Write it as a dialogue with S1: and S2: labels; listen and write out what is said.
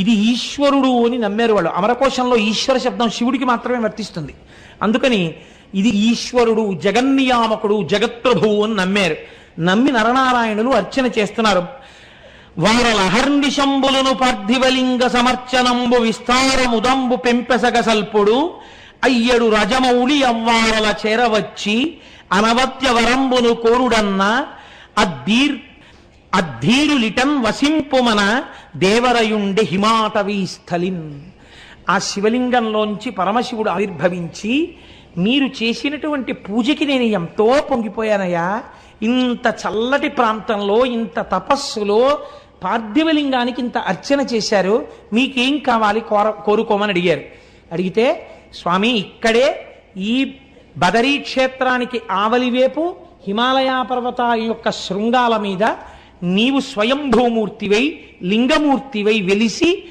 S1: ఇది ఈశ్వరుడు అని నమ్మారు వాళ్ళు. అమరకోశంలో ఈశ్వర శబ్దం శివుడికి మాత్రమే వర్తిస్తుంది. అందుకని ఇది ఈశ్వరుడు, జగన్నియామకుడు, జగత్ప్రభువు అని నమ్మారు. నమ్మి నరనారాయణులు అర్చన చేస్తున్నారు. వారలహర్నిశంబులను పార్థివలింగ సమర్చనంబు విస్తారముదంబు పెంపెసగ సల్పుడు అయ్యడు రజమౌళి అవ్వారల చేరవచ్చి అనవత్య వరంబును కోరుడన్న అద్ధీరులిటన్ వసింపుమన దేవరయుండి హిమాటవీ స్థలిన్. ఆ శివలింగంలోంచి పరమశివుడు ఆవిర్భవించి, మీరు చేసినటువంటి పూజకి నేను ఎంతో పొంగిపోయానయ్యా, ఇంత చల్లటి ప్రాంతంలో, ఇంత తపస్సులో పార్థివలింగానికి ఇంత అర్చన చేశారు, మీకేం కావాలి కోరుకోమని అడిగారు. అడిగితే, స్వామి ఇక్కడే ఈ బదరీ క్షేత్రానికి ఆవలివేపు హిమాలయ పర్వతాల యొక్క శృంగాల మీద నీవు స్వయంభూమూర్తివై లింగమూర్తివై వెలిసి